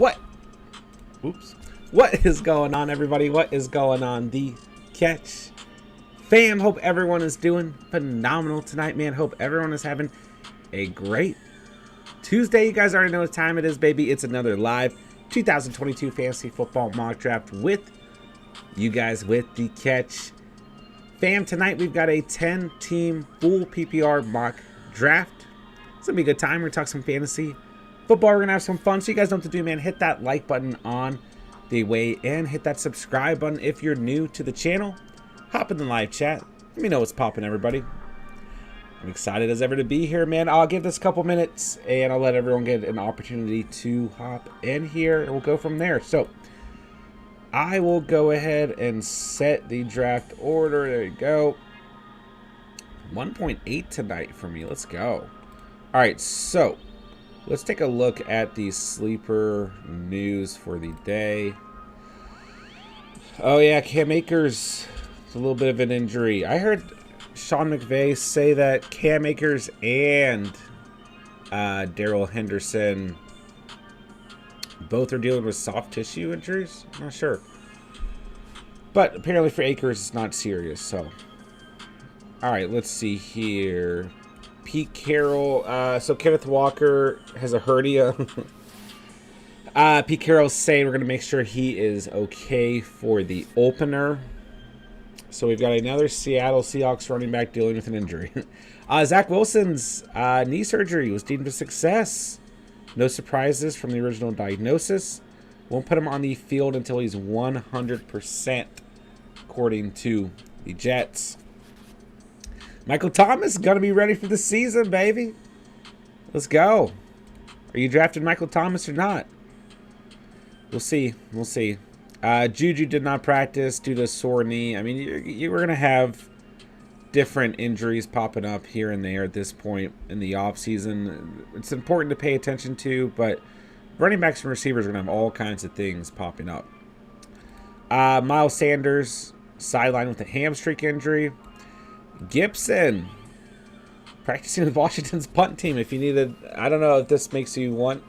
What? Oops. What is going on, everybody? What is going on? The Catch fam. Hope everyone is doing phenomenal tonight, man. Hope everyone is having a great Tuesday. You guys already know what time it is, baby. It's another live 2022 fantasy football mock draft with you guys with the Catch fam. Tonight we've got a 10-team full PPR mock draft. It's gonna be a good time. We're gonna talk some fantasy football. We're gonna have some fun. So you guys know what to do, man. Hit that like button on the way in. Hit that subscribe button if you're new to the channel. Hop in the live chat. Let me know what's popping, everybody. I'm excited as ever to be here, man. I'll give this a couple minutes and I'll let everyone get an opportunity to hop in here and we'll go from there. So I will go ahead and set the draft order. There you go. 1.8 tonight for me. Let's go. All right, so let's take a look at the sleeper news for the day. Oh yeah, Cam Akers, it's a little bit of an injury. I heard Sean McVay say that Cam Akers and Darrell Henderson both are dealing with soft tissue injuries. I'm not sure. But apparently for Akers, it's not serious. So, all right, let's see here. Pete Carroll. So Kenneth Walker has a hernia. Pete Carroll's saying we're going to make sure he is okay for the opener. So we've got another Seattle Seahawks running back dealing with an injury. Zach Wilson's knee surgery was deemed a success. No surprises from the original diagnosis. Won't put him on the field until he's 100%, according to the Jets. Michael Thomas is going to be ready for the season, baby. Let's go. Are you drafting Michael Thomas or not? We'll see. We'll see. Juju did not practice due to a sore knee. I mean, you were going to have different injuries popping up here and there at this point in the offseason. It's important to pay attention to, but running backs and receivers are going to have all kinds of things popping up. Miles Sanders sidelined with a hamstring injury. Gibson practicing with Washington's punt team. If you needed, I don't know if this makes you want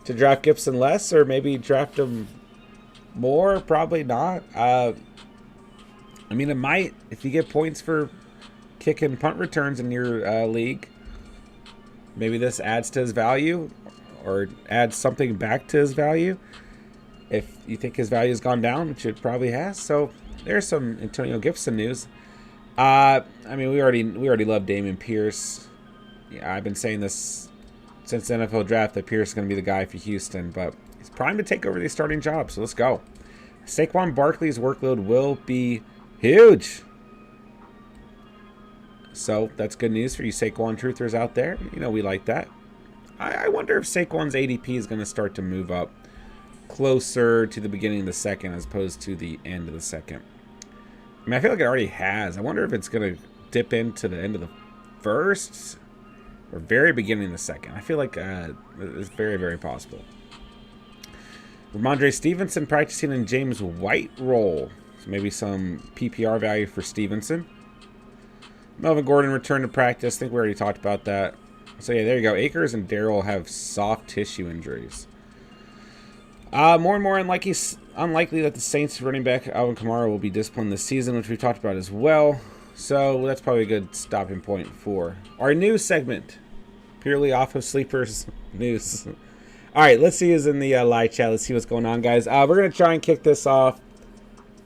to draft Gibson less or maybe draft him more. Probably not. I mean, it might if you get points for kick and punt returns in your league. Maybe this adds to his value or adds something back to his value. If you think his value has gone down, which it probably has. So there's some Antonio Gibson news. I mean, we already love Dameon Pierce. Yeah, I've been saying this since the NFL draft that Pierce is going to be the guy for Houston, but he's primed to take over the starting job. So let's go. Saquon Barkley's workload will be huge. So that's good news for you Saquon truthers out there. You know we like that. I wonder if Saquon's ADP is going to start to move up closer to the beginning of the second as opposed to the end of the second. I mean, I feel like it already has. I wonder if it's going to dip into the end of the first or very beginning of the second. I feel like it's very, very possible. Ramondre Stevenson practicing in James White role. So maybe some PPR value for Stevenson. Melvin Gordon returned to practice. I think we already talked about that. So, yeah, there you go. Akers and Darrell have soft tissue injuries. More and more unlikely that the Saints running back Alvin Kamara will be disciplined this season, which we've talked about as well. So that's probably a good stopping point for our news segment, purely off of Sleepers news. All right, let's see who's in the live chat. Let's see what's going on, guys. We're going to try and kick this off.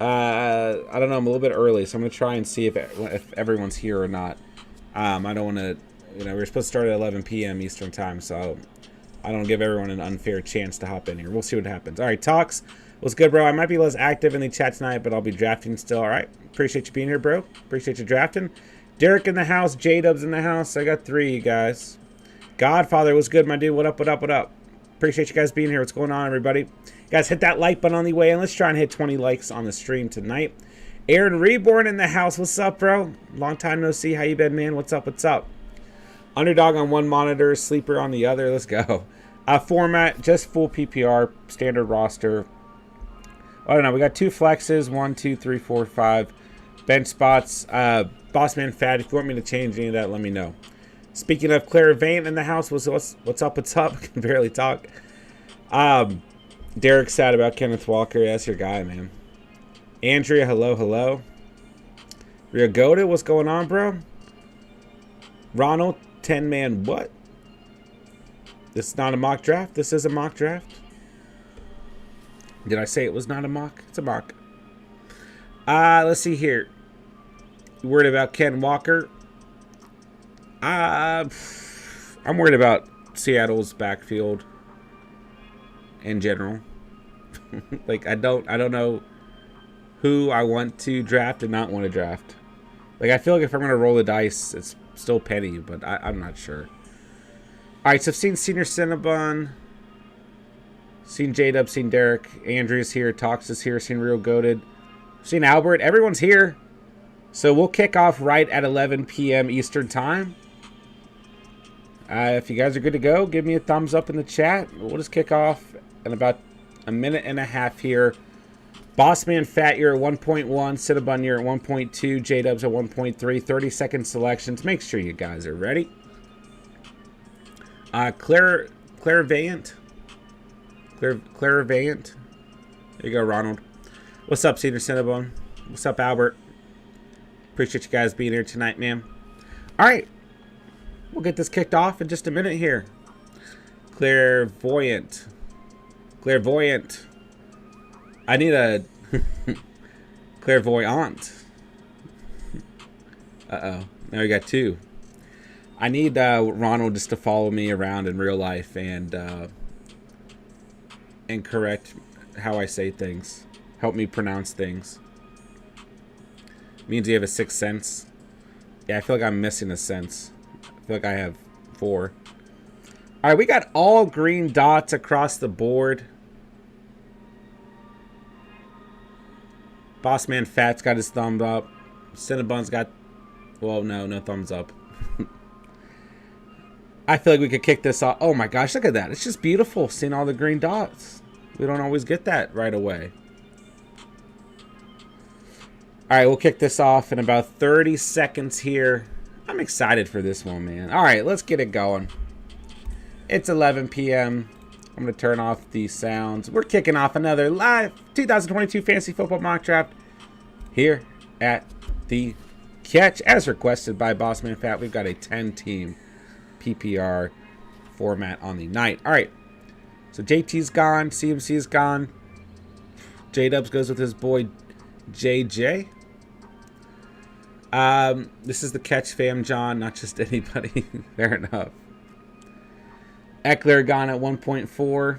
I don't know. I'm a little bit early, so I'm going to try and see if everyone's here or not. I don't want to, we're supposed to start at 11 p.m. Eastern time, so I don't give everyone an unfair chance to hop in here. We'll see what happens. All right, Talks. What's good, bro? I might be less active in the chat tonight, but I'll be drafting still. All right. Appreciate you being here, bro. Appreciate you drafting. Derek in the house. J-Dub's in the house. I got 3, you guys. Godfather, what's good, my dude? What up, what up, what up? Appreciate you guys being here. What's going on, everybody? Guys, hit that like button on the way, and let's try and hit 20 likes on the stream tonight. Aaron Reborn in the house. What's up, bro? Long time no see. How you been, man? What's up, what's up? Underdog on one monitor, Sleeper on the other. Let's go. Format, just full PPR, standard roster. I don't know. We got 2 flexes, 1, 2, 3, 4, 5 bench spots. Boss Man Fat, if you want me to change any of that, let me know. Speaking of Claire Vane in the house, what's up? What's up? I can barely talk. Derek's sad about Kenneth Walker. That's your guy, man. Andrea, hello, hello. Rio Goda, what's going on, bro? Ronald, 10-man what? This is not a mock draft. This is a mock draft. Did I say it was not a mock? It's a mock. Let's see here. You worried about Ken Walker? I'm worried about Seattle's backfield in general. Like I don't know who I want to draft and not want to draft. Like I feel like if I'm gonna roll the dice, it's still Penny, but I'm not sure. All right, so I've seen Senior Cinnabon, seen J-Dub, seen Derek, Andrea's here, Tox is here, seen Real Goated, seen Albert. Everyone's here. So we'll kick off right at 11 p.m. Eastern Time. If you guys are good to go, give me a thumbs up in the chat. We'll just kick off in about a minute and a half here. Bossman Fat, you're at 1.1. Cinnabon, you're at 1.2. J-Dub's at 1.3. 30-second selections. Make sure you guys are ready. Clairvoyant. Clairvoyant. There you go, Ronald. What's up, Senior Cinnabon? What's up, Albert? Appreciate you guys being here tonight, man. All right. We'll get this kicked off in just a minute here. Clairvoyant. Clairvoyant. I need a clairvoyant. Uh-oh. Now we got two. I need Ronald just to follow me around in real life and correct how I say things. Help me pronounce things. Means you have a sixth sense. Yeah, I feel like I'm missing a sense. I feel like I have 4. All right, we got all green dots across the board. Bossman Fat's got his thumb up. Cinnabon's got... Well, no thumbs up. I feel like we could kick this off. Oh my gosh, look at that. It's just beautiful seeing all the green dots. We don't always get that right away. All right, we'll kick this off in about 30 seconds here. I'm excited for this one, man. All right, let's get it going. It's 11 p.m. I'm going to turn off the sounds. We're kicking off another live 2022 Fantasy Football Mock Draft here at the Catch. As requested by Bossman Fat, we've got a 10-team PPR format on the night. All right, so JT's gone. CMC's gone. J-Dubs goes with his boy JJ. This is the Catch fam, John, not just anybody. Fair enough. Eckler gone at 1.4.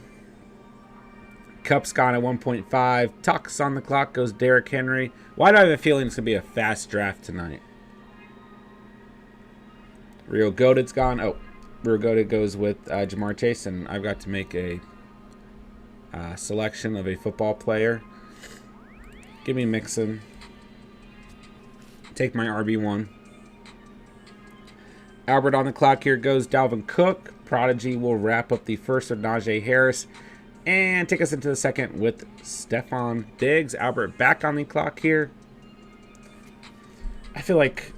Cup's gone at 1.5. Tucks on the clock goes Derrick Henry. Why do I have a feeling it's going to be a fast draft tonight? Real Goated's gone. Oh, Real Goated goes with Jamar Chase, and I've got to make a selection of a football player. Give me Mixon. Take my RB1. Albert on the clock. Here goes Dalvin Cook. Prodigy will wrap up the first with Najee Harris and take us into the second with Stephon Diggs. Albert back on the clock here. I feel like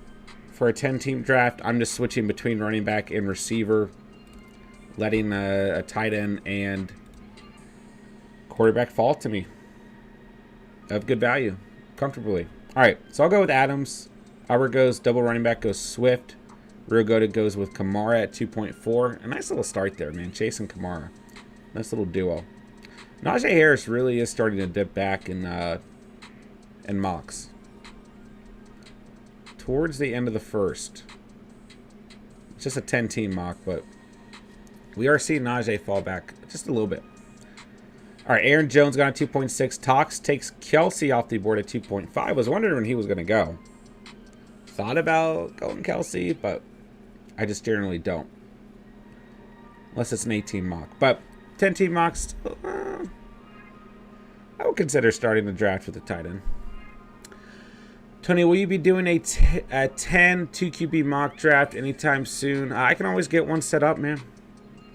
for a 10-team draft, I'm just switching between running back and receiver, letting a tight end and quarterback fall to me of good value comfortably. All right, so I'll go with Adams. Albert goes double running back, goes Swift. Real Goated goes with Kamara at 2.4. A nice little start there, man. Chase and Kamara. Nice little duo. Najee Harris really is starting to dip back in mocks. Towards the end of the first. It's just a 10-team mock, but we are seeing Najee fall back just a little bit. All right, Aaron Jones got a 2.6. Tox takes Kelsey off the board at 2.5. I was wondering when he was going to go. Thought about going Kelsey, but I just generally don't. Unless it's an 18 mock. But 10-team mocks, I would consider starting the draft with a tight end. Tony, will you be doing a 10 2QB mock draft anytime soon? I can always get one set up, man.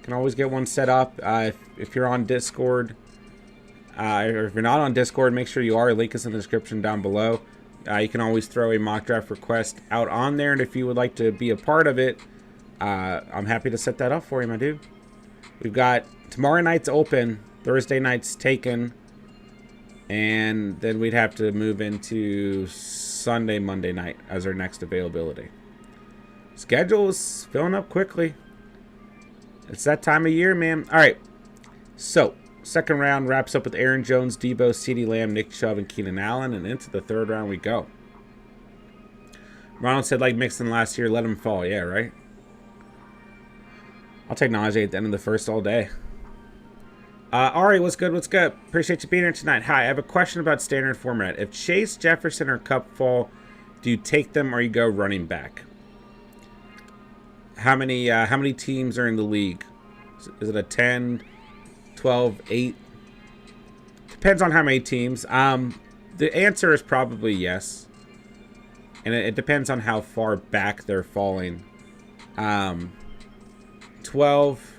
Can always get one set up. If you're on Discord, or if you're not on Discord, make sure you are. Link is in the description down below. You can always throw a mock draft request out on there, and if you would like to be a part of it, I'm happy to set that up for you, my dude. We've got tomorrow night's open. Thursday night's taken. And then we'd have to move into Sunday, Monday night as our next availability. Schedule is filling up quickly. It's that time of year, man. All right. So, second round wraps up with Aaron Jones, Debo, CeeDee Lamb, Nick Chubb, and Keenan Allen. And into the third round we go. Ronald said, like Mixon last year, let him fall. Yeah, right? I'll take Najee at the end of the first all day. Ari, what's good? What's good? Appreciate you being here tonight. Hi, I have a question about standard format. If Chase, Jefferson, or Kupp fall, do you take them or you go running back? How many teams are in the league? Is it a 10, 12, 8? Depends on how many teams. The answer is probably yes. And it depends on how far back they're falling. 12.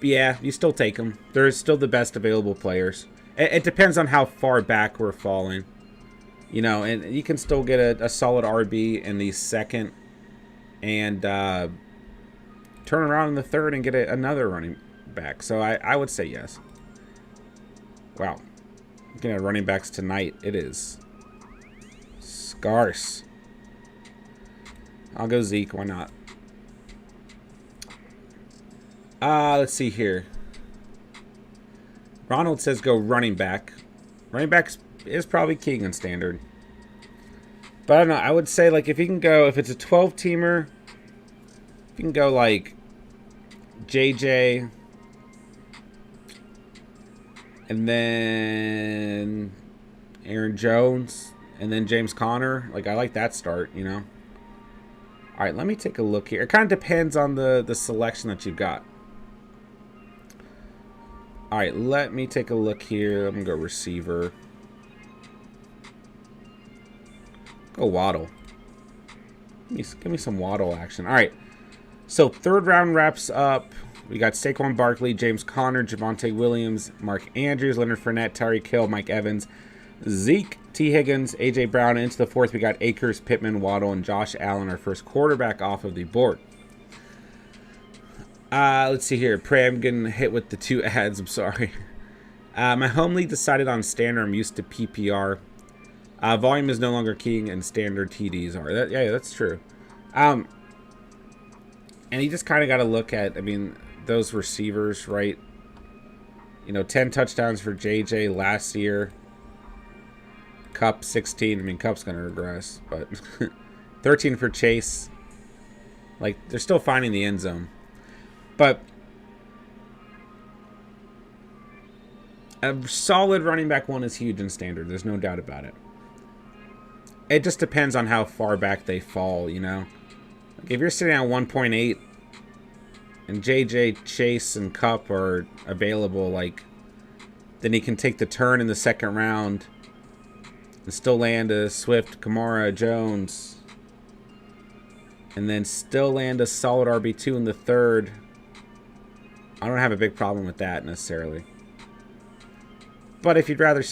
Yeah, you still take them. They're still the best available players. It depends on how far back we're falling. You know, and you can still get a solid RB in the second and turn around in the third and get another running back. So I would say yes. Wow. Looking at running backs tonight, it is scarce. I'll go Zeke. Why not? Let's see here. Ronald says go running back. Running back is probably king in standard. But I don't know. I would say, like, if you can go, if it's a 12-teamer, if you can go, like, JJ, and then Aaron Jones, and then James Conner. Like, I like that start, you know. All right, let me take a look here. It kind of depends on the selection that you've got. All right, let me take a look here. I'm going to go receiver. Go Waddle. Give me some Waddle action. All right, so third round wraps up. We got Saquon Barkley, James Conner, Javonte Williams, Mark Andrews, Leonard Fournette, Tyreek Hill, Mike Evans, Zeke, T. Higgins, A.J. Brown. Into the fourth, we got Akers, Pittman, Waddle, and Josh Allen, our first quarterback off of the board. Let's see here. Pray I'm getting hit with the 2 ads. I'm sorry. My home league decided on standard. I'm used to PPR. Volume is no longer king, and standard TDs are. Yeah, that's true. And you just kind of got to look at, I mean, those receivers, right? You know, 10 touchdowns for JJ last year. Kupp 16. I mean, Kupp's going to regress, but 13 for Chase. Like, they're still finding the end zone. But a solid running back one is huge in standard. There's no doubt about it. It just depends on how far back they fall, you know. Like if you're sitting at 1.8 and JJ, Chase, and Kupp are available, like, then he can take the turn in the second round and still land a Swift, Kamara, Jones, and then still land a solid RB2 in the third. I don't have a big problem with that necessarily. But if you'd rather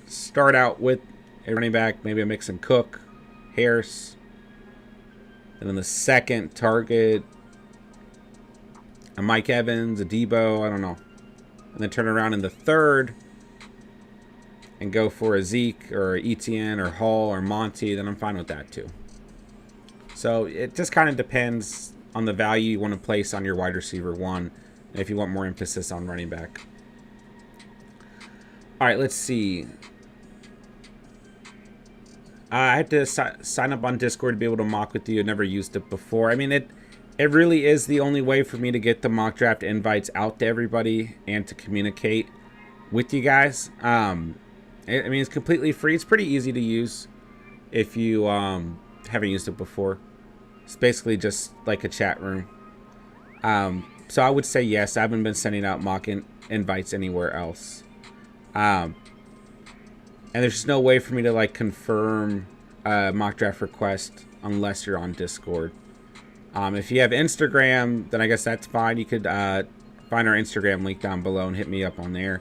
start out with a running back, maybe a mix and Cook, Harris, and then the second target, a Mike Evans, a Debo, I don't know. And then turn around in the third and go for a Zeke or Etienne or Hall or Monty, then I'm fine with that too. So it just kind of depends on the value you want to place on your wide receiver one, if you want more emphasis on running back. All right, let's see. I had to sign up on Discord to be able to mock with you. I never used it before. I mean, it really is the only way for me to get the mock draft invites out to everybody and to communicate with you guys. I mean, it's completely free. It's pretty easy to use if you haven't used it before. It's basically just like a chat room. So I would say yes. I haven't been sending out mock invites anywhere else. And there's just no way for me to like confirm a mock draft request unless you're on Discord. If you have Instagram, then I guess that's fine. You could find our Instagram link down below and hit me up on there.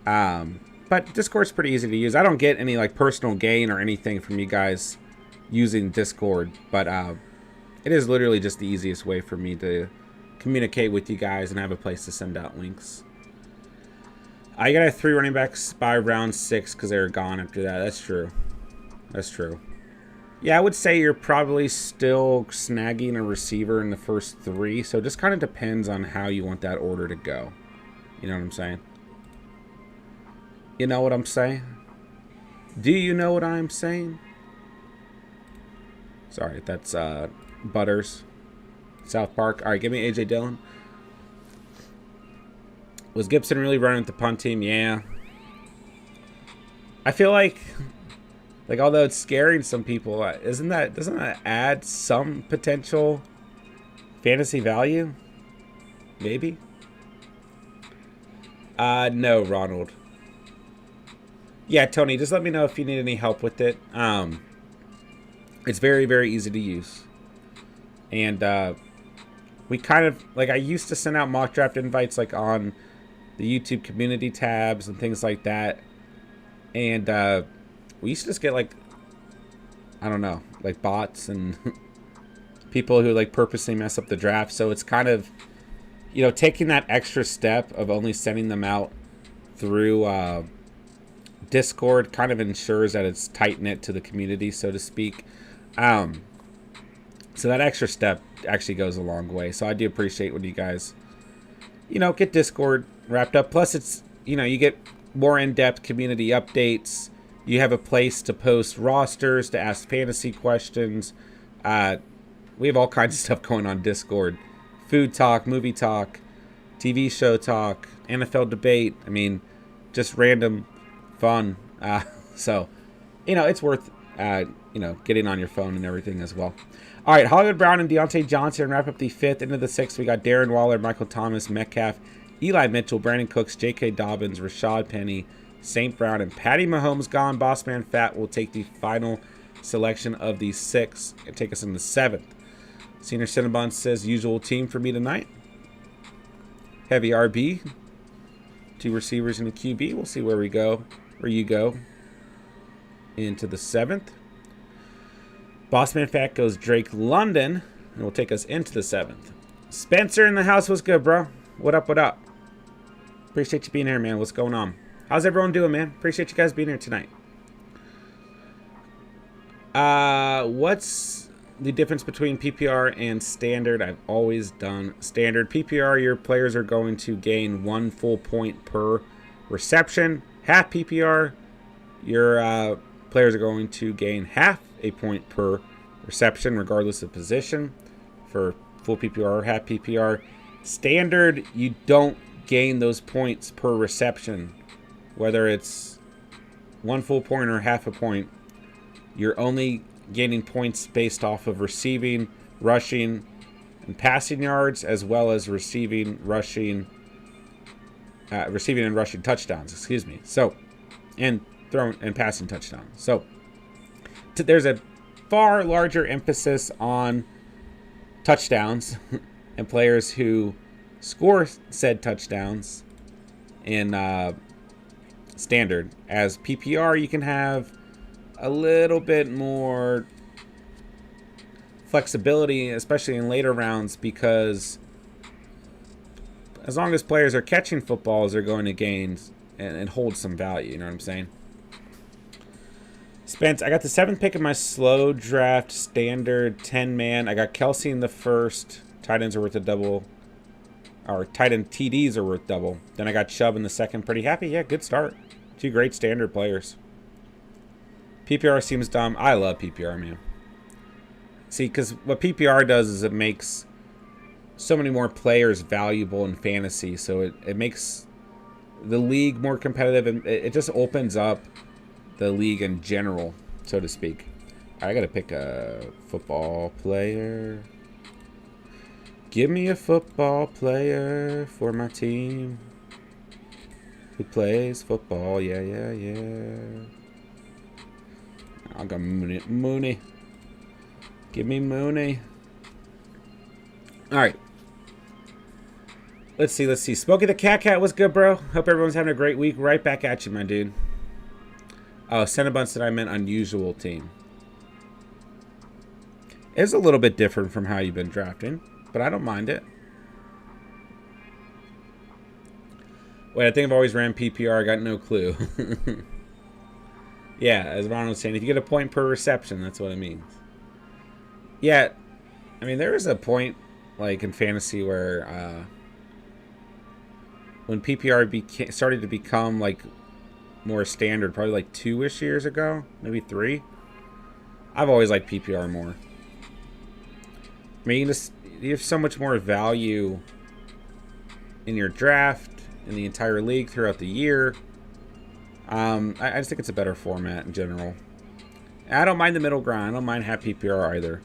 But Discord's pretty easy to use. I don't get any like personal gain or anything from you guys using Discord, but it is literally just the easiest way for me to communicate with you guys and have a place to send out links. I got to have 3 running backs by round 6 because they were gone after that. That's true. That's true. Yeah, I would say you're probably still snagging a receiver in the first 3. So it just kind of depends on how you want that order to go. You know what I'm saying? You know what I'm saying? Do you know what I'm saying? Sorry, that's Butters. South Park. All right, give me A.J. Dillon. Was Gibson really running with the punt team? Yeah. I feel like although it's scaring some people, doesn't that add some potential fantasy value? Maybe. No, Ronald. Yeah, Tony, just let me know if you need any help with it. It's very, very easy to use. And we kind of, I used to send out mock draft invites on the YouTube community tabs and things like that. And we used to just get I don't know, bots and people who purposely mess up the draft. So it's kind of, taking that extra step of only sending them out through Discord kind of ensures that it's tight-knit to the community, so to speak. So that extra step actually goes a long way. So I do appreciate when you guys, get Discord wrapped up. Plus it's, you get more in-depth community updates. You have a place to post rosters, to ask fantasy questions. We have all kinds of stuff going on Discord. Food talk, movie talk, TV show talk, NFL debate. I mean, just random fun. So, it's worth, getting on your phone and everything as well. All right, Hollywood Brown and Deontay Johnson wrap up the 5th. Into the 6th, we got Darren Waller, Michael Thomas, Metcalf, Eli Mitchell, Brandon Cooks, J.K. Dobbins, Rashad Penny, St. Brown, and Patty Mahomes gone. Bossman Fat will take the final selection of the 6th and take us in the 7th. Senior Cinnabon says, usual team for me tonight. Heavy RB. 2 receivers and a QB. We'll see where we go. Where you go. Into the 7th. Bossman Fat goes Drake London. And will take us into the 7th. Spencer in the house. What's good, bro? What up, what up? Appreciate you being here, man. What's going on? How's everyone doing, man? Appreciate you guys being here tonight. What's the difference between PPR and standard? I've always done standard. PPR, your players are going to gain 1 full point per reception. Half PPR, your players are going to gain half a point per reception, regardless of position. For full PPR or half PPR. Standard, you don't gain those points per reception. Whether it's 1 full point or half a point, you're only gaining points based off of receiving, rushing, and passing yards, as well as receiving, rushing, and rushing touchdowns. Excuse me. So, and throwing and passing touchdowns. So, there's a far larger emphasis on touchdowns and players who score said touchdowns in standard. As PPR, you can have a little bit more flexibility, especially in later rounds, because as long as players are catching footballs, they're going to gain and hold some value. You know what I'm saying? Spence, I got the 7th pick of my slow draft standard 10-man. I got Kelsey in the first. Tight ends are worth a double. Or tight end TDs are worth double. Then I got Chubb in the 2nd. Pretty happy. Yeah, good start. 2 great standard players. PPR seems dumb. I love PPR, man. See, because what PPR does is it makes so many more players valuable in fantasy. So it makes the league more competitive. And it just opens up the league in general, so to speak. I got to pick a football player. Give me a football player for my team who plays football. Yeah, yeah, yeah. I got Mooney. Give me Mooney. All right. Let's see. Smokey the Cat, what's good, bro? Hope everyone's having a great week. Right back at you, my dude. Oh, Cinnabon said I meant unusual team. It's a little bit different from how you've been drafting, but I don't mind it. Wait, I think I've always ran PPR. I got no clue. Yeah, as Ron was saying, if you get a point per reception, that's what it means. Yeah, I mean, there is a point, like, in fantasy where when PPR started to become, like, more standard, probably, like, 2-ish years ago, maybe 3. I've always liked PPR more. I mean, you have so much more value in your draft, in the entire league throughout the year. I just think it's a better format in general. I don't mind the middle ground. I don't mind half PPR either.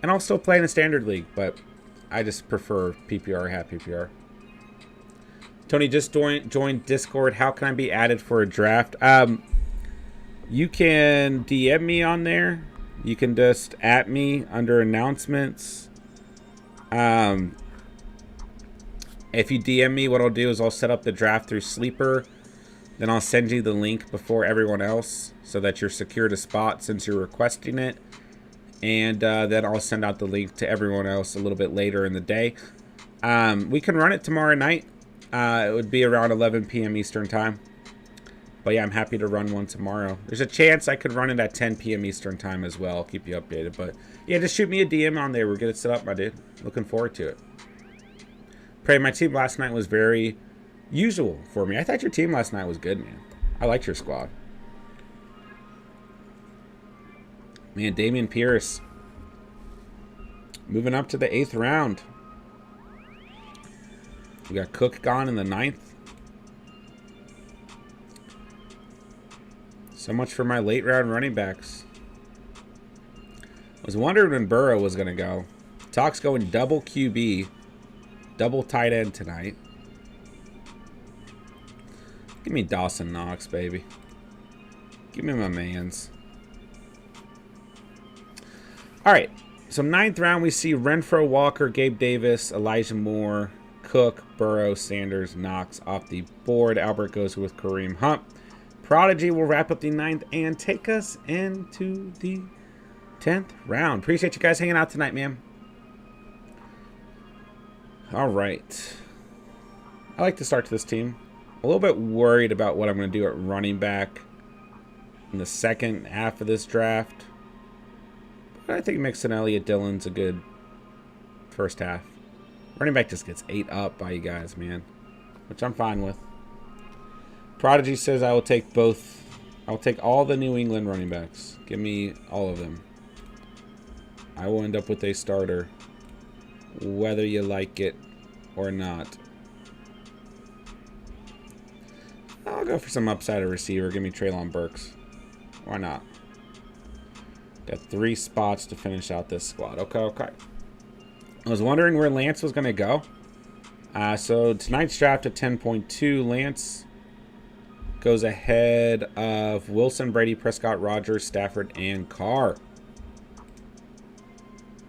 And I'll still play in a standard league, but I just prefer PPR, half PPR. Tony just joined Discord. How can I be added for a draft? You can DM me on there. You can just @ me under announcements. If you DM me, what I'll do is I'll set up the draft through Sleeper. Then I'll send you the link before everyone else so that you're secured a spot since you're requesting it. And then I'll send out the link to everyone else a little bit later in the day. We can run it tomorrow night. It would be around 11 p.m. Eastern time. But yeah, I'm happy to run one tomorrow. There's a chance I could run it at 10 p.m. Eastern time as well. I'll keep you updated. But yeah, just shoot me a DM on there. We'll get it set up, my dude. Looking forward to it. Pray, my team last night was very usual for me. I thought your team last night was good, man. I liked your squad. Man, Damian Pierce moving up to the 8th round. We got Cook gone in the 9th. So much for my late round running backs. I was wondering when Burrow was going to go. Talk's going double QB, double tight end tonight. Give me Dawson Knox, baby. Give me my mans. All right. So 9th round, we see Renfro, Walker, Gabe Davis, Elijah Moore, Cook, Burrow, Sanders, Knox off the board. Albert goes with Kareem Hunt. Prodigy will wrap up the 9th and take us into the 10th round. Appreciate you guys hanging out tonight, man. All right. I like the start to this team. A little bit worried about what I'm going to do at running back in the second half of this draft. But I think Mixon, Elliott, Dillon's a good first half. Running back just gets ate up by you guys, man. Which I'm fine with. Prodigy says I will take both. I'll take all the New England running backs. Give me all of them. I will end up with a starter, whether you like it or not. I'll go for some upside at receiver. Give me Treylon Burks. Why not? Got 3 spots to finish out this squad. Okay. I was wondering where Lance was going to go. So tonight's draft at 10.2. Lance goes ahead of Wilson, Brady, Prescott, Rodgers, Stafford, and Carr.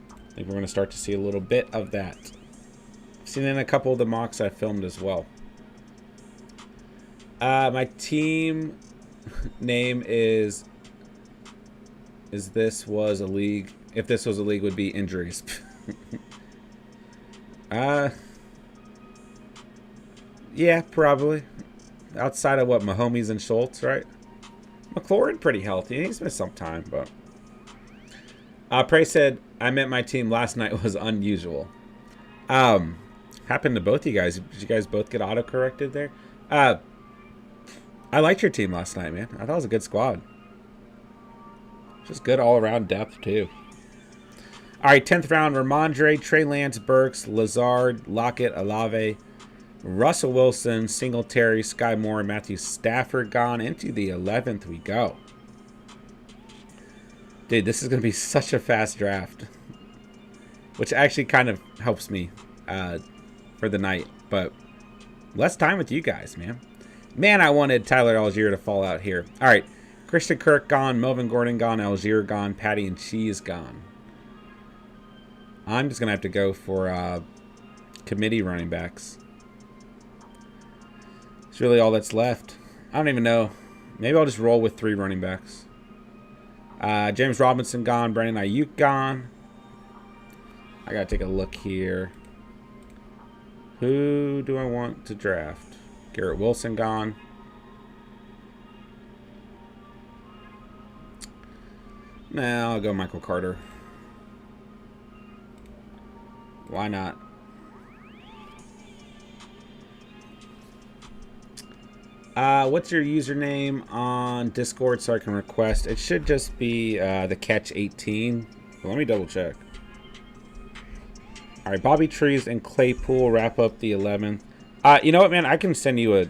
I think we're going to start to see a little bit of that. I've seen it in a couple of the mocks I filmed as well. My team name is this was a league. If this was a league, would be injuries. Yeah, probably. Outside of what, Mahomes and Schultz, right? McLaurin pretty healthy. He's missed some time, but Prey said I met my team last night was unusual. Happened to both you guys. Did you guys both get auto-corrected there? I liked your team last night, man. I thought it was a good squad. Just good all-around depth, too. All right, 10th round, Ramondre, Trey Lance, Burks, Lazard, Lockett, Olave, Russell Wilson, Singletary, Sky Moore, Matthew Stafford gone. Into the 11th we go. Dude, this is going to be such a fast draft. Which actually kind of helps me for the night. But less time with you guys, man. Man, I wanted Tyler Algier to fall out here. All right. Christian Kirk gone. Melvin Gordon gone. Algier gone. Patty and Cheese gone. I'm just going to have to go for committee running backs. It's really all that's left. I don't even know. Maybe I'll just roll with 3 running backs. James Robinson gone. Brandon Ayuk gone. I got to take a look here. Who do I want to draft? Garrett Wilson gone. Nah, I'll go Michael Carter. Why not? What's your username on Discord so I can request? It should just be the Catch 18. Well, let me double check. All right, Bobby Trees and Claypool wrap up the 11th. You know what, man? I can send you a.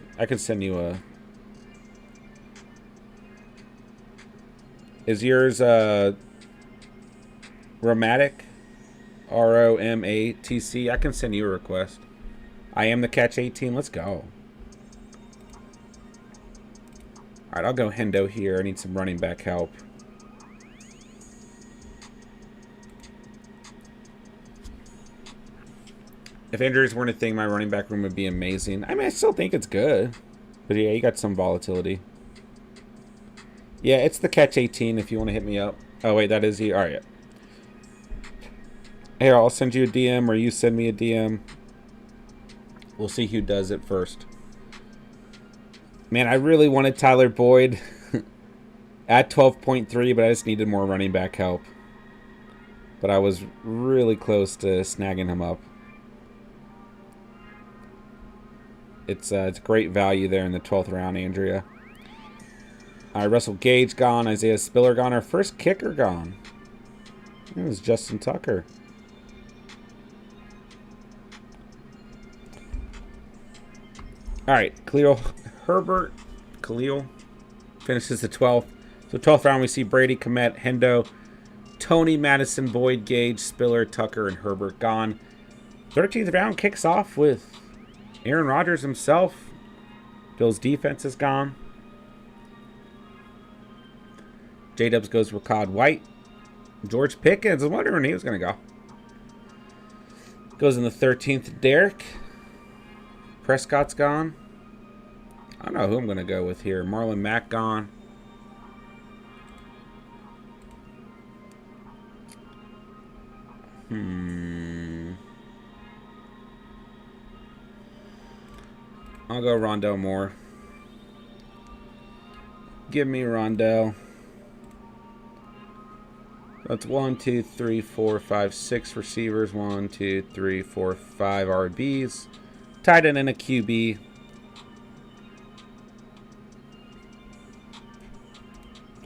Is yours Romatic? ROMATC. I can send you a request. I am the Catch 18. Let's go. All right, I'll go Hendo here. I need some running back help. If injuries weren't a thing, my running back room would be amazing. I mean, I still think it's good. But yeah, you got some volatility. Yeah, it's the Catch 18 if you want to hit me up. Oh, wait, that is you. All right. Here, I'll send you a DM or you send me a DM. We'll see who does it first. Man, I really wanted Tyler Boyd at 12.3, but I just needed more running back help. But I was really close to snagging him up. It's great value there in the 12th round, Andrea. All right, Russell Gage gone. Isaiah Spiller gone. Our first kicker gone. It was Justin Tucker. All right, Khalil Herbert. Khalil finishes the 12th. So 12th round, we see Brady, Komet, Hendo, Tony, Madison, Boyd, Gage, Spiller, Tucker, and Herbert gone. 13th round kicks off with Aaron Rodgers himself. Bills defense is gone. J-Dubs goes with Rashad White. George Pickens. I was wondering when he was going to go. Goes in the 13th. Derek. Prescott's gone. I don't know who I'm going to go with here. Marlon Mack gone. I'll go Rondell Moore. Give me Rondell. That's 1, 2, 3, 4, 5, 6 receivers. 1, 2, 3, 4, 5 RBs. Tight end and a QB.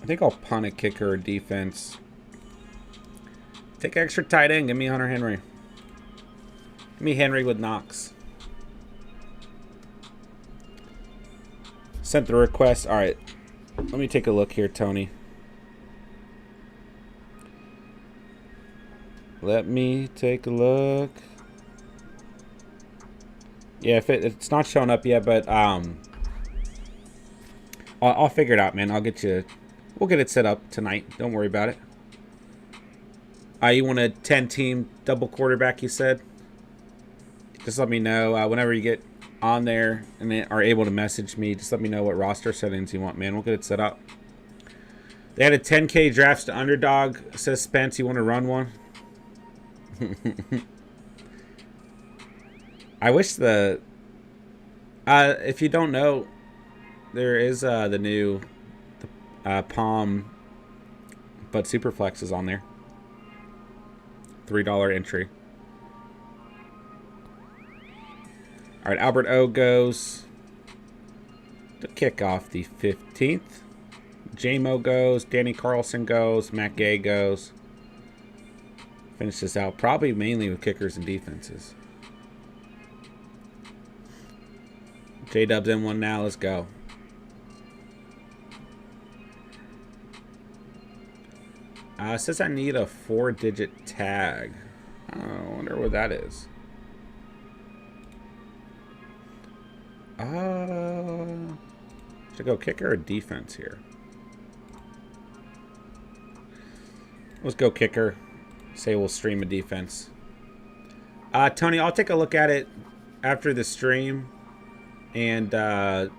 I think I'll punt a kicker or defense. Take extra tight end. Give me Hunter Henry. Give me Henry with Knox. Sent the request. All right. Let me take a look here, Tony. Let me take a look. Yeah, if it's not showing up yet, but I'll figure it out, man. I'll get you. We'll get it set up tonight. Don't worry about it. You want a 10-team double quarterback, you said? Just let me know whenever you get on there and they are able to message me. Just let me know what roster settings you want, man. We'll get it set up. They had a 10K drafts to Underdog. Says Spence, you want to run one? I wish the... if you don't know, there is the new Palm, but Superflex is on there. $3 entry. All right, Albert O goes to kick off the 15th. J-Mo goes. Danny Carlson goes. Matt Gay goes. Finish this out probably mainly with kickers and defenses. J-Dub's in one now. Let's go. It says I need a 4-digit tag. I wonder what that is. Should I go kicker or defense here? Let's go kicker. Say we'll stream a defense. Tony, I'll take a look at it after the stream. And I'll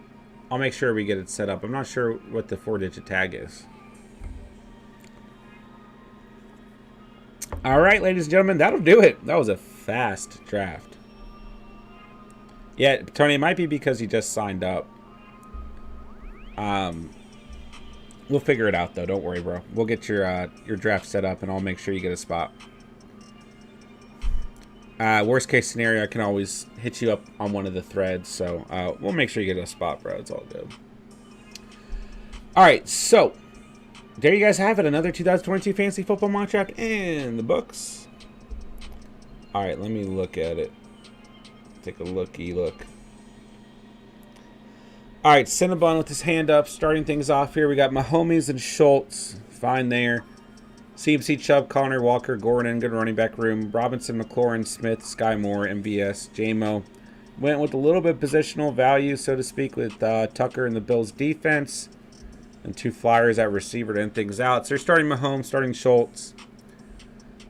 make sure we get it set up. I'm not sure what the 4-digit tag is. All right, ladies and gentlemen, that'll do it. That was a fast draft. Yeah, Tony, it might be because he just signed up. We'll figure it out, though. Don't worry, bro. We'll get your draft set up, and I'll make sure you get a spot. Worst case scenario, I can always hit you up on one of the threads. So we'll make sure you get a spot, bro. It's all good. All right, so there you guys have it. Another 2022 Fantasy Football mock draft in the books. All right, let me look at it. Take a looky look. All right, Cinnabon with his hand up, starting things off here. We got Mahomes and Schultz, fine there. CMC, Chubb, Connor, Walker, Gordon, good running back room. Robinson, McLaurin, Smith, Sky Moore, MVS, JMO. Went with a little bit of positional value, so to speak, with Tucker and the Bills' defense. And 2 flyers at receiver to end things out. So they're starting Mahomes, starting Schultz.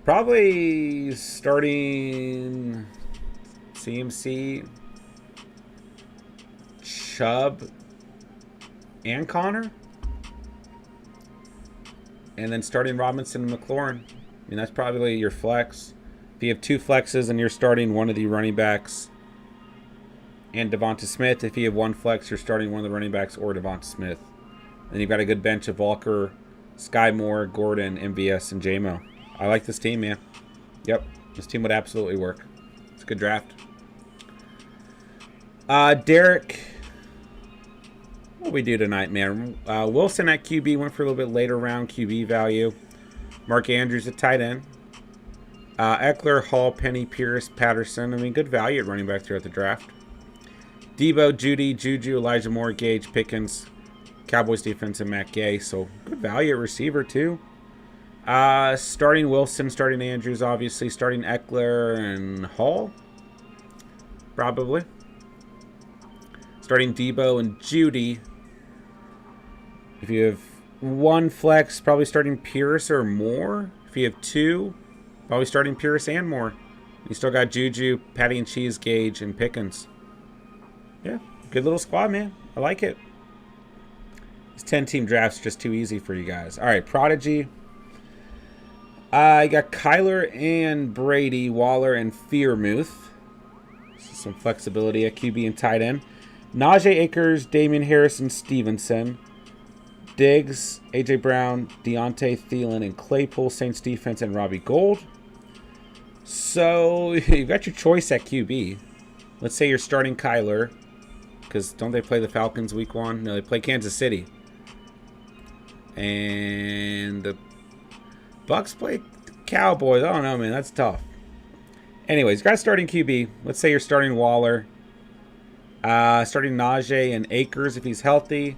Probably starting CMC, Chubb, and Connor. And then starting Robinson and McLaurin. I mean, that's probably your flex. If you have 2 flexes and you're starting one of the running backs and Devonta Smith, if you have 1 flex, you're starting one of the running backs or Devonta Smith. Then you've got a good bench of Walker, Sky Moore, Gordon, MVS, and JMO. I like this team, man. Yep, this team would absolutely work. It's a good draft. Derek, what we do tonight, man? Wilson at QB went for a little bit later round QB value. Mark Andrews at tight end. Eckler, Hall, Penny, Pierce, Patterson. I mean, good value at running back throughout the draft. Debo, Judy, Juju, Elijah Moore, Gage, Pickens, Cowboys defense, and Matt Gay. So good value at receiver too. Starting Wilson, starting Andrews, obviously. Starting Eckler and Hall, probably. Starting Debo and Judy. If you have 1 flex, probably starting Pierce or Moore. If you have 2, probably starting Pierce and Moore. You still got Juju, Patty and Cheese, Gage, and Pickens. Yeah, good little squad, man. I like it. This 10-team draft's just too easy for you guys. All right, Prodigy. I got Kyler and Brady, Waller, and Fearmouth. Some flexibility at QB and tight end. Najee Akers, Damian Harris, and Stevenson. Diggs, A.J. Brown, Deontay Thielen, and Claypool, Saints defense, and Robbie Gould. So you've got your choice at QB. Let's say you're starting Kyler, because don't they play the Falcons week 1? No, they play Kansas City. And the Bucks play the Cowboys. I don't know, man. That's tough. Anyways, guys starting QB. Let's say you're starting Waller. Starting Najee and Akers if he's healthy.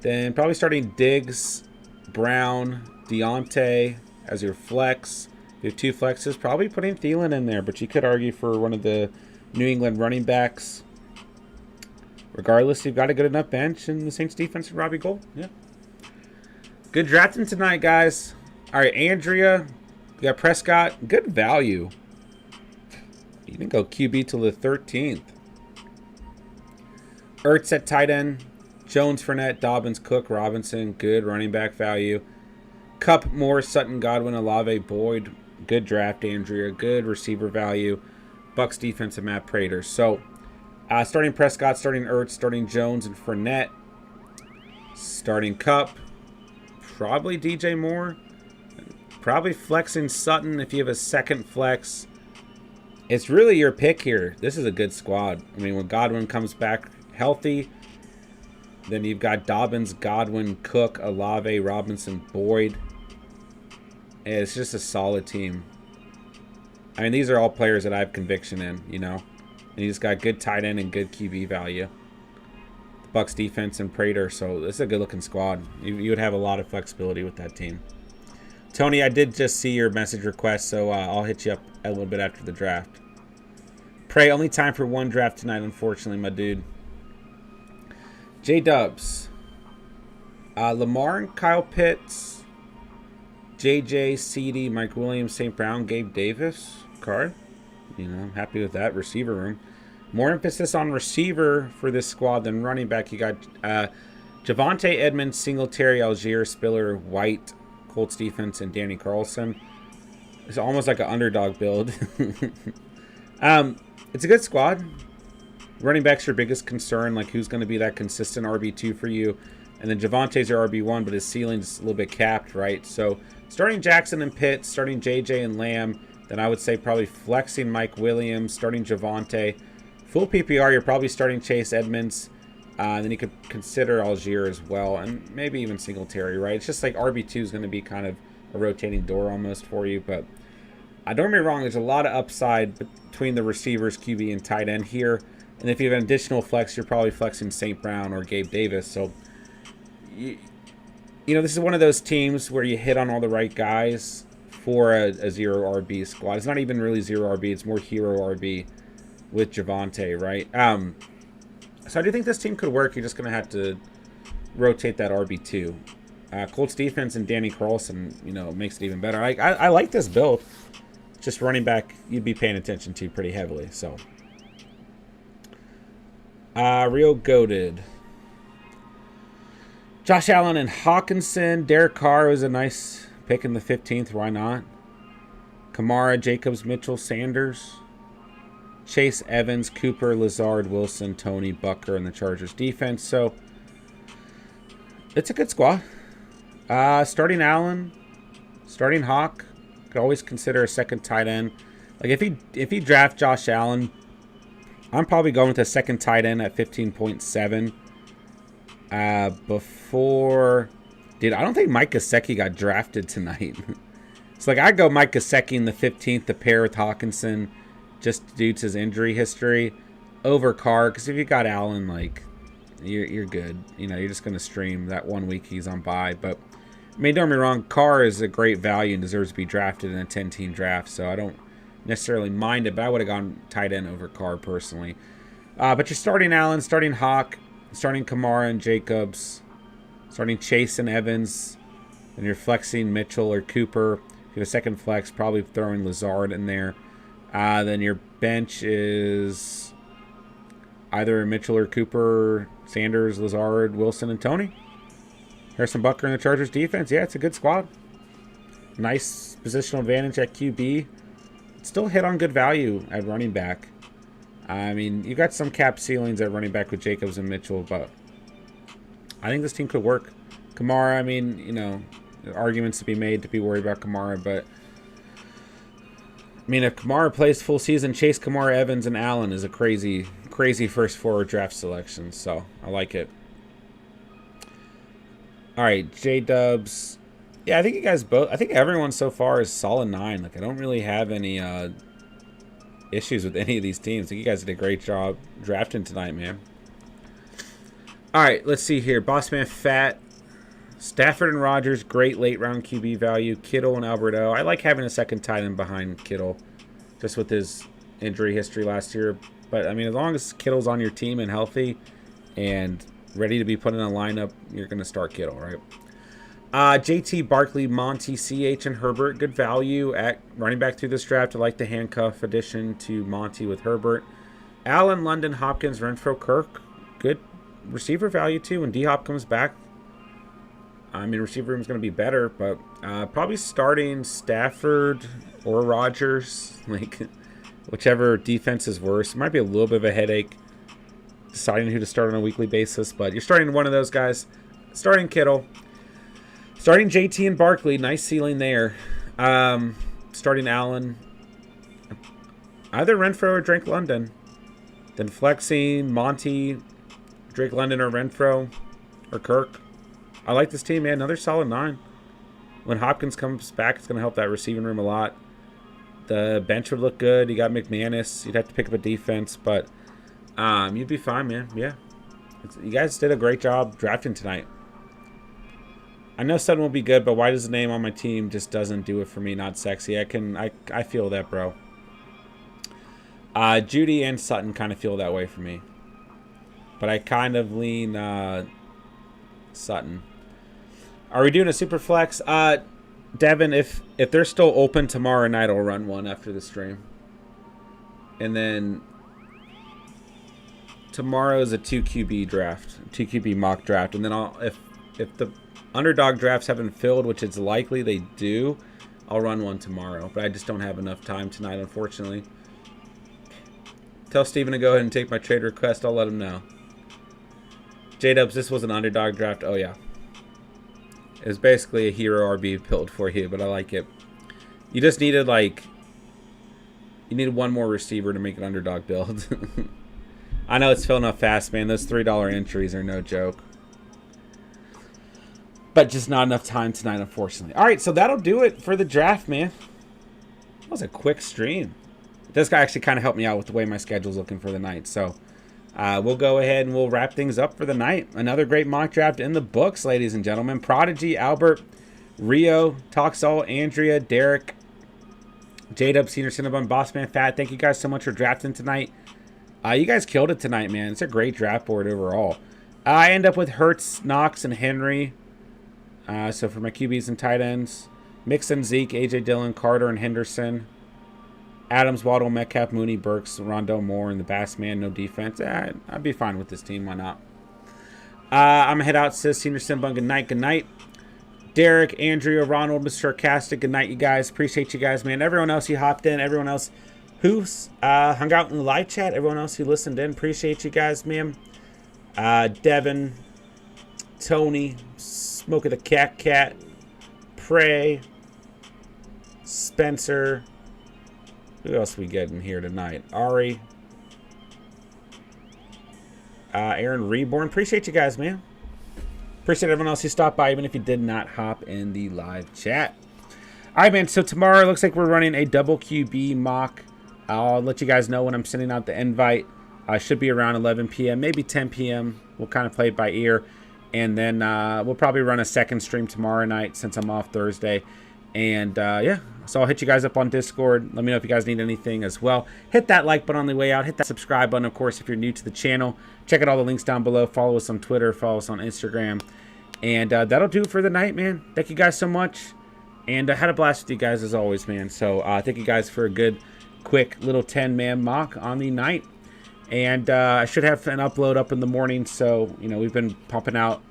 Then probably starting Diggs, Brown, Deontay as your flex. If you have 2 flexes, probably putting Thielen in there. But you could argue for one of the New England running backs. Regardless, you've got a good enough bench in the Saints defense and Robbie Gould. Yeah. Good drafting tonight, guys. All right, Andrea. You got Prescott. Good value. You didn't go QB till the 13th. Ertz at tight end. Jones, Fournette, Dobbins, Cook, Robinson. Good running back value. Kupp, Moore, Sutton, Godwin, Olave, Boyd. Good draft, Andrea. Good receiver value. Bucks defense and Matt Prater. So, starting Prescott, starting Ertz, starting Jones and Fournette. Starting Kupp. Probably DJ Moore. Probably flexing Sutton if you have a second flex. It's really your pick here. This is a good squad. I mean, when Godwin comes back healthy, then you've got Dobbins, Godwin, Cook, Olave, Robinson, Boyd. It's just a solid team. I mean, these are all players that I have conviction in, you know. And you just got good tight end and good QB value. The Bucks defense and Prater, so this is a good-looking squad. You would have a lot of flexibility with that team. Tony, I did just see your message request, so I'll hit you up a little bit after the draft. Pray, only time for 1 draft tonight, unfortunately, my dude. J-Dubs. Lamar and Kyle Pitts. JJ, CD, Mike Williams, St. Brown, Gabe Davis. Card. You know, I'm happy with that. Receiver room. More emphasis on receiver for this squad than running back. You got Javonte Edmonds, Singletary, Algier, Spiller, White, Colts defense, and Danny Carlson. It's almost like an underdog build. It's a good squad. running back's your biggest concern, like who's going to be that consistent RB2 for you. And then Javonte's your RB1, but his ceiling's a little bit capped, right? So starting Jackson and Pitt, starting JJ and Lamb, then I would say probably flexing Mike Williams, starting Javonte. Full PPR, you're probably starting Chase Edmonds. Then you could consider Algier as well, and maybe even Singletary, right? It's just like RB2 is going to be kind of a rotating door almost for you. But don't get me wrong, there's a lot of upside between the receivers, QB, and tight end here. And if you have an additional flex, you're probably flexing St. Brown or Gabe Davis. So, you know, this is one of those teams where you hit on all the right guys for a zero RB squad. It's not even really zero RB. It's more hero RB with Javonte, right? So I do think this team could work. You're just going to have to rotate that RB2. Colts defense and Danny Carlson, you know, makes it even better. I like this build. Just running back, you'd be paying attention to pretty heavily. So, Real Goated. Josh Allen and Hawkinson. Derek Carr was a nice pick in the 15th. Why not? Kamara, Jacobs, Mitchell, Sanders. Chase, Evans, Cooper, Lazard, Wilson, Tony, Bucker, and the Chargers defense. So, it's a good squad. Starting Allen, starting Hawk. Could always consider a second tight end. Like if he draft Josh Allen, I'm probably going with a second tight end at 15.7. Dude, I don't think Mike Gesicki got drafted tonight. It's like I'd go Mike Gesicki in the 15th to pair with Hawkinson, just due to his injury history, over Carr. Because if you got Allen, like you're good. You know, you're just gonna stream that 1 week he's on bye. But I mean, don't get me wrong, Carr is a great value and deserves to be drafted in a 10-team draft. So I don't necessarily mind it, but I would have gone tight end over Carr personally. But you're starting Allen, starting Hawk, starting Kamara and Jacobs, starting Chase and Evans, and you're flexing Mitchell or Cooper. If you have a second flex, probably throwing Lazard in there. Then your bench is either Mitchell or Cooper, Sanders, Lazard, Wilson, and Tony. Harrison Butker in the Chargers defense. Yeah, it's a good squad. Nice positional advantage at QB. Still hit on good value at running back. I mean, you got some cap ceilings at running back with Jacobs and Mitchell, but I think this team could work. Kamara, I mean, you know, arguments to be made to be worried about Kamara, but I mean, if Kamara plays full season, Chase, Kamara, Evans, and Allen is a crazy first four draft selection, so I like it. All right, J-Dubs. Yeah, I think you guys both, I think everyone so far is solid 9. Like, I don't really have any issues with any of these teams. I think you guys did a great job drafting tonight, man. All right, let's see here. Bossman Fat. Stafford and Rodgers, great late round QB value. Kittle and Alberto. I like having a second tight end behind Kittle, just with his injury history last year. But, I mean, as long as Kittle's on your team and healthy and ready to be put in a lineup, you're going to start Kittle, right? JT, Barkley, Monty, CH, and Herbert. Good value at running back through this draft. I like the handcuff addition to Monty with Herbert. Allen, London, Hopkins, Renfro, Kirk. Good receiver value, too. When D-Hop comes back, I mean, receiver room is going to be better, but probably starting Stafford or Rodgers, like whichever defense is worse. It might be a little bit of a headache deciding who to start on a weekly basis, but you're starting one of those guys. Starting Kittle. Starting JT and Barkley. Nice ceiling there. Starting Allen. Either Renfro or Drake London. Then flexing Monty, Drake London or Renfro or Kirk. I like this team, man. Another solid 9. When Hopkins comes back, it's going to help that receiving room a lot. The bench would look good. You got McManus. You'd have to pick up a defense, but you'd be fine, man. Yeah. You guys did a great job drafting tonight. I know Sutton will be good, but why does the name on my team just doesn't do it for me? Not sexy. I feel that, bro. Judy and Sutton kind of feel that way for me. But I kind of lean Sutton. Are we doing a super flex? Devin, if they're still open tomorrow night, I'll run one after the stream. And then tomorrow is a 2 QB draft, 2 QB mock draft, and then if the Underdog drafts haven't filled, which it's likely they do, I'll run one tomorrow. But I just don't have enough time tonight, unfortunately, Tell Steven to go ahead and take my trade request. I'll let him know. J-Dubs, this was an underdog draft. Oh, yeah. It was basically a hero RB build for you, but I like it. You just needed, like... You needed one more receiver to make an underdog build. I know it's filling up fast, man. Those $3 entries are no joke. But just not enough time tonight, unfortunately. All right, so that'll do it for the draft, man. That was a quick stream. This guy actually kind of helped me out with the way my schedule's looking for the night. So we'll go ahead and we'll wrap things up for the night. Another great mock draft in the books, ladies and gentlemen. Prodigy, Albert, Rio, Toxol, Andrea, Derek, J-Dub, Senior Cinnabon, Bossman, Fat. Thank you guys so much for drafting tonight. You guys killed it tonight, man. It's a great draft board overall. I end up with Hurts, Knox, and Henry. So for my QBs and tight ends, Mixon, Zeke, AJ Dillon, Carter, and Henderson. Adams, Waddle, Metcalf, Mooney, Burks, Rondell Moore, and the Bass Man. No defense. I'd be fine with this team. Why not? I'm going to head out, says Senior Cinnabon. Good night. Good night. Derek, Andrea, Ronald, Mr. Sarcastic. Good night, you guys. Appreciate you guys, man. Everyone else who hopped in, everyone else who hung out in the live chat, everyone else who listened in, appreciate you guys, man. Devin, Tony, Smoke of the Cat, Prey, Spencer. Who else we getting here tonight? Ari, Aaron Reborn. Appreciate you guys, man. Appreciate everyone else who stopped by, even if you did not hop in the live chat. All right, man. So tomorrow it looks like we're running a double QB mock. I'll let you guys know when I'm sending out the invite. Should be around 11 p.m., maybe 10 p.m. We'll kind of play it by ear. And then we'll probably run a second stream tomorrow night since I'm off Thursday. And, yeah, so I'll hit you guys up on Discord. Let me know if you guys need anything as well. Hit that like button on the way out. Hit that subscribe button, of course, if you're new to the channel. Check out all the links down below. Follow us on Twitter. Follow us on Instagram. And that'll do it for the night, man. Thank you guys so much. And I had a blast with you guys as always, man. So thank you guys for a good, quick little 10-man mock on the night. And I should have an upload up in the morning. So, you know, we've been pumping out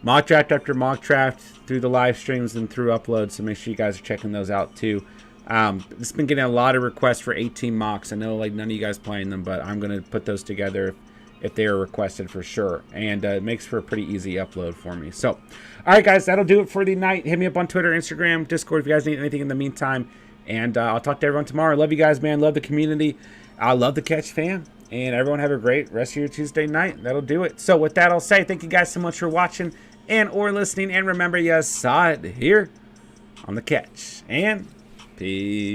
mock draft after mock draft through the live streams and through uploads. So make sure you guys are checking those out too. It's been getting a lot of requests for 18 mocks. I know like none of you guys playing them, but I'm going to put those together if they are requested for sure. And it makes for a pretty easy upload for me. So, all right, guys, that'll do it for the night. Hit me up on Twitter, Instagram, Discord if you guys need anything in the meantime. And I'll talk to everyone tomorrow. Love you guys, man. Love the community. I love the Catch fam. And everyone have a great rest of your Tuesday night. That'll do it. So with that, I'll say thank you guys so much for watching and or listening. And remember, you saw it here on the Catch. And peace.